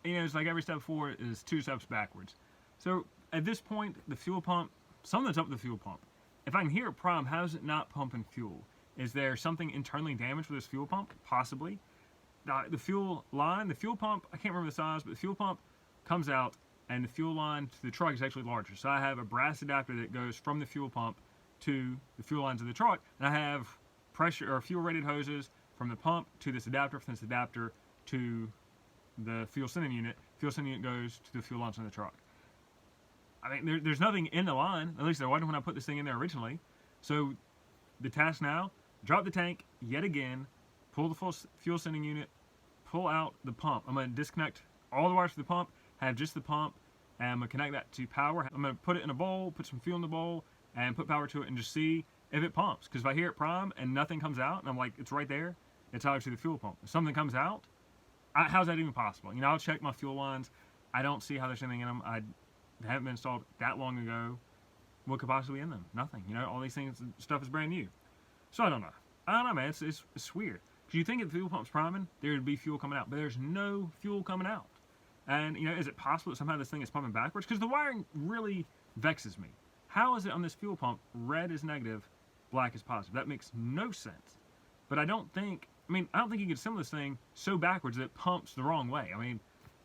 you know, it's like every step forward is 2 steps backwards. So at this point, the fuel pump, something's up with the fuel pump. If I can hear a problem, how is it not pumping fuel? Is there something internally damaged with this fuel pump? Possibly. The fuel line, the fuel pump, I can't remember the size, but the fuel pump comes out and the fuel line to the truck is actually larger. So I have a brass adapter that goes from the fuel pump to the fuel lines of the truck, and I have pressure or fuel rated hoses from the pump to this adapter, from this adapter to the fuel sending unit. Fuel sending unit goes to the fuel lines on the truck. I mean, there's nothing in the line, at least there wasn't when I put this thing in there originally. So the task now, drop the tank yet again, pull the fuel sending unit, pull out the pump. I'm going to disconnect all the wires for the pump, have just the pump, and I'm going to connect that to power. I'm going to put it in a bowl, put some fuel in the bowl, and put power to it and just see if it pumps. Because if I hear it prime and nothing comes out, and I'm like, it's right there, it's obviously the fuel pump. If something comes out, how's that even possible? You know, I'll check my fuel lines. I don't see how there's anything in them. They haven't been installed that long ago. What could possibly be in them? Nothing. You know, all these things, stuff is brand new. So I don't know, man. It's weird. Because you think if the fuel pump's priming, there would be fuel coming out, but there's no fuel coming out. And you know, is it possible that somehow this thing is pumping backwards? Because the wiring really vexes me. How is it on this fuel pump, red is negative, black is positive? That makes no sense. But I don't think you can assemble this thing so backwards that it pumps the wrong way. I mean,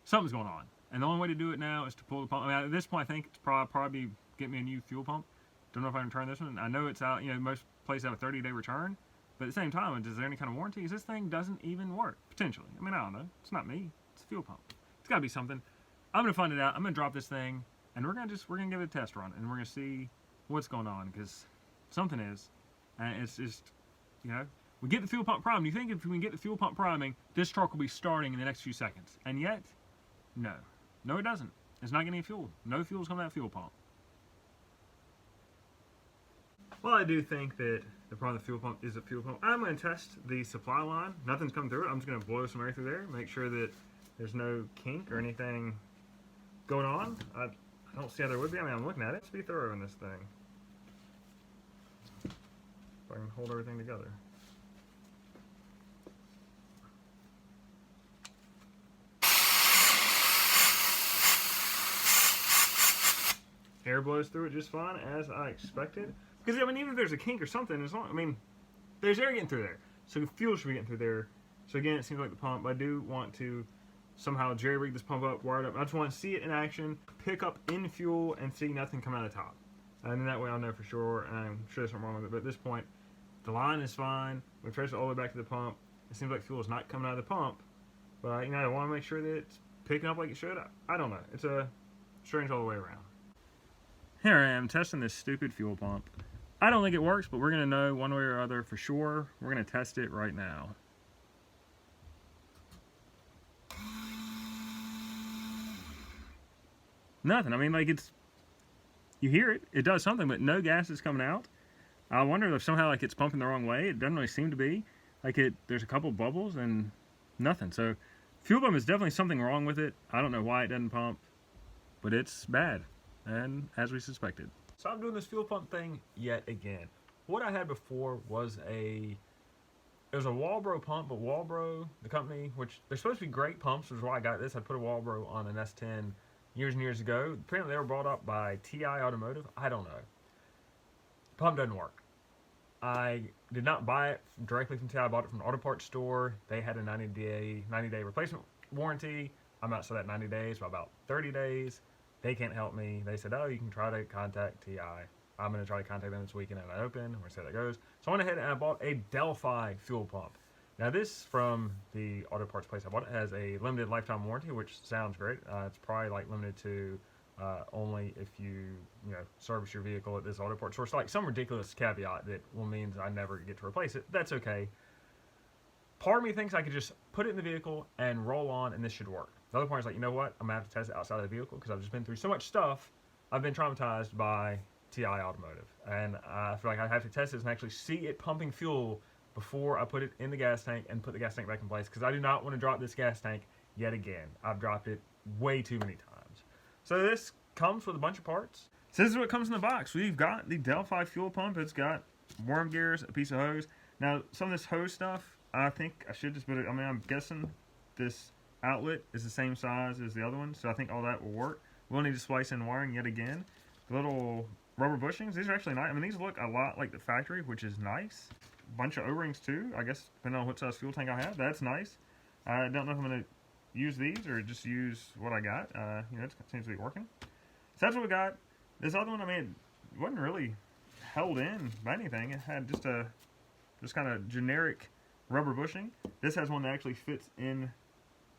something's going on. And the only way to do it now is to pull the pump. I mean, at this point, I think it's probably get me a new fuel pump. Don't know if I can return this one. I know it's out, you know, most places have a 30-day return. But at the same time, is there any kind of warranty? Because this thing doesn't even work, potentially. I mean, I don't know. It's not me. It's a fuel pump. It's got to be something. I'm going to find it out. I'm going to drop this thing, and we're going to give it a test run, and we're going to see what's going on, because something is. And it's just, you know, we get the fuel pump priming. You think if we can get the fuel pump priming, this truck will be starting in the next few seconds. And yet, no. No, it doesn't. It's not getting any fuel. No fuel's coming out of that fuel pump. Well, I do think that the problem with the fuel pump is the fuel pump. I'm going to test the supply line. Nothing's coming through it. I'm just going to blow some air through there, make sure that there's no kink or anything going on. I don't see how there would be. I mean, I'm looking at it. Let's be thorough in this thing. If I can hold everything together. Air blows through it just fine, as I expected. Because, I mean, even if there's a kink or something, there's air getting through there. So fuel should be getting through there. So again, it seems like the pump. I do want to somehow jerry-rig this pump up, wire it up. I just want to see it in action, pick up in fuel, and see nothing come out of the top. And then that way I'll know for sure, and I'm sure there's something wrong with it. But at this point, the line is fine. We trace it all the way back to the pump. It seems like fuel is not coming out of the pump. But, you know, I want to make sure that it's picking up like it should. I don't know. It's a strange all the way around. Here I am testing this stupid fuel pump. I don't think it works, but we're going to know one way or other for sure. We're going to test it right now. Nothing. I mean, like, you hear it, it does something, but no gas is coming out. I wonder if somehow, like, it's pumping the wrong way. It doesn't really seem to be. Like, there's a couple bubbles and nothing. So, fuel pump is definitely something wrong with it. I don't know why it doesn't pump, but it's bad. And as we suspected. So I'm doing this fuel pump thing yet again. What I had before was it was a Walbro pump, but Walbro, the company, which they're supposed to be great pumps, which is why I got this. I put a Walbro on an S10 years and years ago. Apparently they were brought up by TI Automotive. I don't know. Pump doesn't work. I did not buy it directly from TI. I bought it from an auto parts store. They had a 90-day replacement warranty. I'm outside that 90 days by about 30 days. They can't help me. They said, oh, you can try to contact TI. I'm going to try to contact them this weekend and I open. We're going to see how that goes. So I went ahead and I bought a Delphi fuel pump. Now this from the auto parts place I bought it has a limited lifetime warranty, which sounds great. It's probably like limited to only if you service your vehicle at this auto parts store. So like some ridiculous caveat that means I never get to replace it. That's okay. Part of me thinks I could just put it in the vehicle and roll on and this should work. The other part is like, you know what? I'm going to have to test it outside of the vehicle because I've just been through so much stuff. I've been traumatized by TI Automotive. And I feel like I have to test this and actually see it pumping fuel before I put it in the gas tank and put the gas tank back in place, because I do not want to drop this gas tank yet again. I've dropped it way too many times. So this comes with a bunch of parts. So this is what comes in the box. We've got the Delphi fuel pump. It's got worm gears, a piece of hose. Now, some of this hose stuff, I think I should just put it, I'm guessing this outlet is the same size as the other one, so I think all that will work. We'll need to splice in wiring yet again. The little rubber bushings, these are actually nice. I mean, these look a lot like the factory, which is nice. Bunch of O-rings too, I guess, depending on what size fuel tank I have. That's nice. I don't know if I'm going to use these or just use what I got. You know, it seems to be working. So that's what we got. This other one, I mean, it wasn't really held in by anything. It had just kind of generic rubber bushing. This has one that actually fits in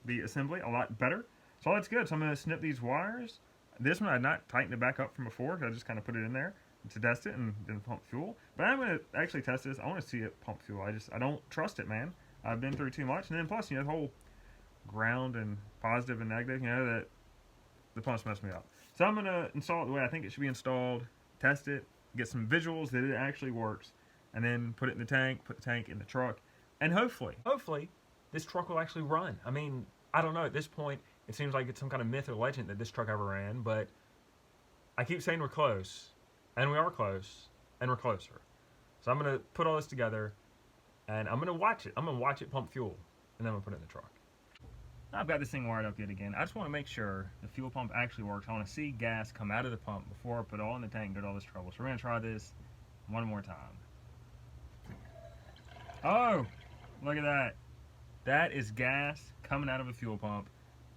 the assembly a lot better. So that's good. So I'm going to snip these wires. This one I had not tightened it back up from before, because I just kind of put it in there to test it and then pump fuel. But I'm going to actually test this. I want to see it pump fuel. I don't trust it, man. I've been through too much. And then plus, you know, the whole ground and positive and negative, you know, that the pumps messed me up. So I'm going to install it the way I think it should be installed, test it, get some visuals that it actually works, and then put it in the tank, put the tank in the truck, and hopefully, this truck will actually run. I mean, I don't know, at this point, it seems like it's some kind of myth or legend that this truck ever ran, but I keep saying we're close, and we are close, and we're closer. So I'm going to put all this together, and I'm going to watch it. I'm going to watch it pump fuel, and then I'm going to put it in the truck. I've got this thing wired up yet again. I just want to make sure the fuel pump actually works. I want to see gas come out of the pump before I put it all in the tank and do all this trouble. So we're going to try this one more time. Oh, look at that. That is gas coming out of a fuel pump.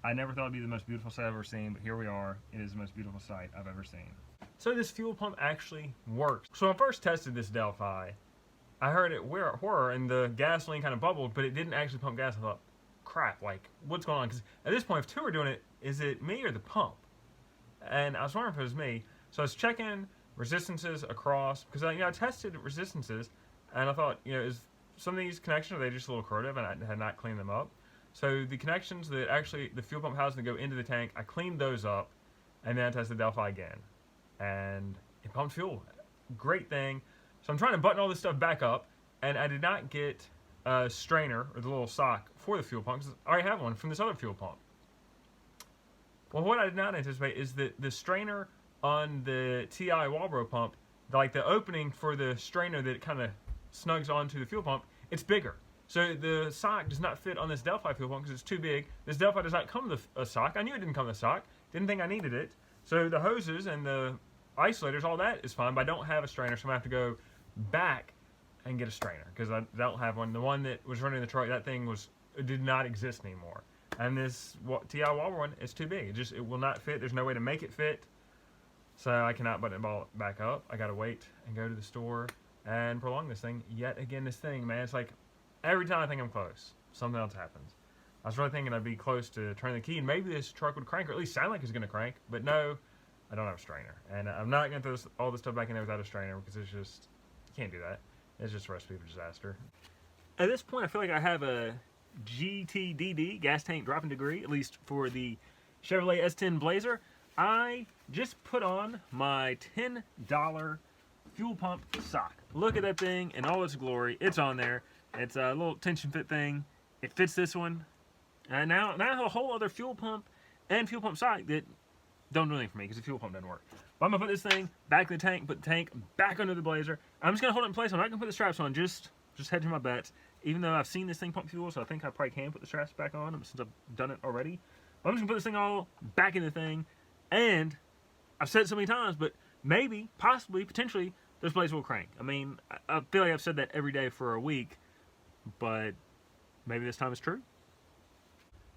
I never thought it'd be the most beautiful sight I've ever seen, but here we are. It is the most beautiful sight I've ever seen. So this fuel pump actually works. So when I first tested this Delphi, I heard it whir and the gasoline kind of bubbled, but it didn't actually pump gas. I thought, crap, like, what's going on? Because at this point, if two are doing it, is it me or the pump? And I was wondering if it was me. So I was checking resistances across, because I tested resistances, and I thought, is some of these connections, are they just a little corrosive, and I had not cleaned them up. So the connections that actually, the fuel pump housing that go into the tank, I cleaned those up, and then I tested Delphi again. And it pumped fuel. Great thing. So I'm trying to button all this stuff back up, and I did not get a strainer, or the little sock, for the fuel pump, because I already have one from this other fuel pump. Well, what I did not anticipate is that the strainer on the TI Walbro pump, like the opening for the strainer that kind of snugs onto the fuel pump, it's bigger. So the sock does not fit on this Delphi fuel pump because it's too big. This Delphi does not come with a sock. I knew it didn't come with a sock. Didn't think I needed it. So the hoses and the isolators, all that is fine, but I don't have a strainer, so I'm going to have to go back and get a strainer because I don't have one. The one that was running the truck, that thing did not exist anymore. And this TI Walbro one is too big. It will not fit. There's no way to make it fit. So I cannot button it back up. I got to wait and go to the store and prolong this thing. Yet again, this thing, man, it's like every time I think I'm close, something else happens. I was really thinking I'd be close to turning the key, and maybe this truck would crank, or at least sound like it's going to crank. But no, I don't have a strainer. And I'm not going to throw all this stuff back in there without a strainer because it's just, you can't do that. It's just a recipe for disaster. At this point, I feel like I have a GTDD, gas tank dropping degree, at least for the Chevrolet S10 Blazer. I just put on my $10 fuel pump sock. Look at that thing in all its glory. It's on there. It's a little tension fit thing. It fits this one. And now I have a whole other fuel pump and fuel pump sock that don't do anything for me because the fuel pump doesn't work. But I'm going to put this thing back in the tank, put the tank back under the Blazer. I'm just going to hold it in place. I'm not going to put the straps on, just hedging my bets. Even though I've seen this thing pump fuel, so I think I probably can put the straps back on since I've done it already. But I'm just going to put this thing all back in the thing. And I've said it so many times, but maybe, possibly, potentially, this Blazer will crank. I mean, I feel like I've said that every day for a week, but maybe this time it's true.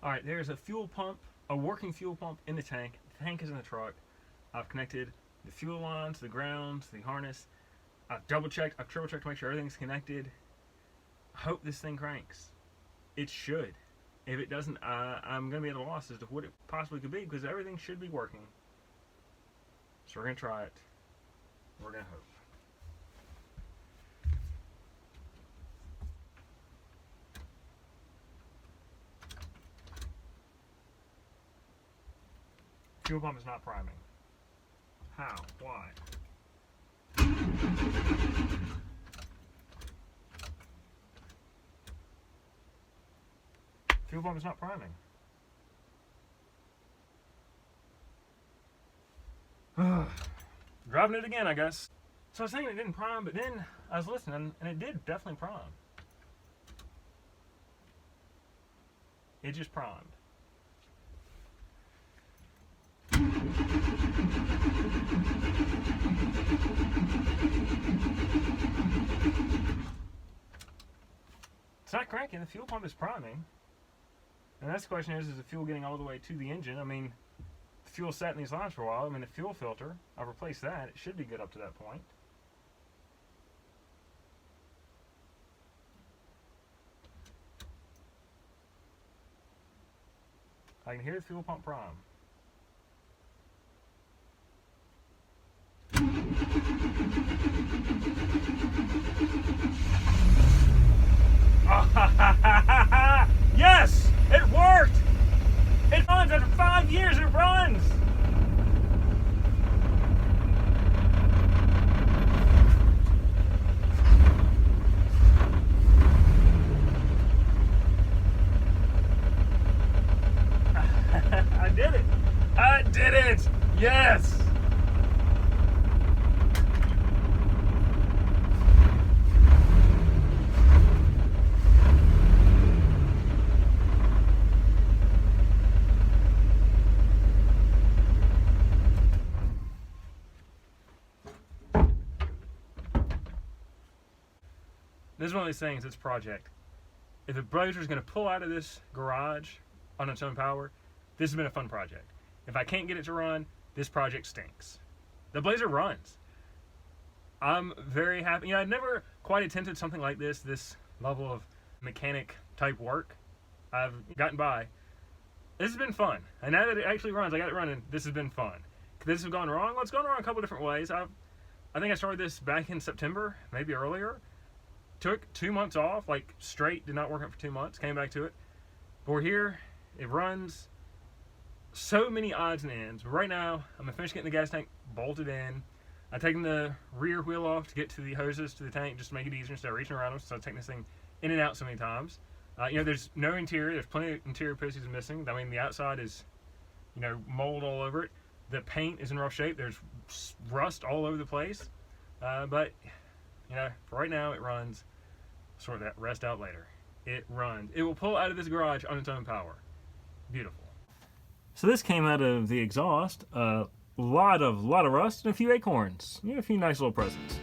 Alright, there's a fuel pump, a working fuel pump in the tank. The tank is in the truck. I've connected the fuel line to the ground, to the harness. I've double-checked, I've triple-checked to make sure everything's connected. I hope this thing cranks. It should. If it doesn't, I'm going to be at a loss as to what it possibly could be because everything should be working. So we're going to try it. We're going to hope. Fuel pump is not priming. How? Why? Fuel pump is not priming. Driving it again, I guess. So I was saying it didn't prime, but then I was listening, and it did definitely prime. It just primed. back, and the fuel pump is priming. And that's the question is the fuel getting all the way to the engine? I mean, the fuel sat in these lines for a while. I mean, the fuel filter, I've replaced that. It should be good up to that point. I can hear the fuel pump prime. Yes! It worked! It runs after 5 years, it runs! I did it! I did it! Yes! This is one of these things, it's a project. If the Blazer's going to pull out of this garage on its own power, this has been a fun project. If I can't get it to run, this project stinks. The Blazer runs. I'm very happy. You know, I'd never quite attempted something like this level of mechanic type work. I've gotten by. This has been fun. And now that it actually runs, I got it running, this has been fun. Could this have gone wrong? Well, it's gone wrong a couple different ways. I think I started this back in September, maybe earlier. Took 2 months off, like straight, did not work out for 2 months, came back to it. But we're here, it runs. So many odds and ends. But right now, I'm gonna finish getting the gas tank bolted in. I'm taking the rear wheel off to get to the hoses to the tank, just to make it easier instead of reaching around them, so I'm taking this thing in and out so many times. You know, there's no interior, there's plenty of interior pieces missing. I mean, the outside is, you know, mold all over it. The paint is in rough shape, there's rust all over the place. But, you know, for right now, it runs. Sort that rest out later. It runs. It will pull out of this garage on its own power. Beautiful. So this came out of the exhaust. A lot of rust and a few acorns. You know, a few nice little presents.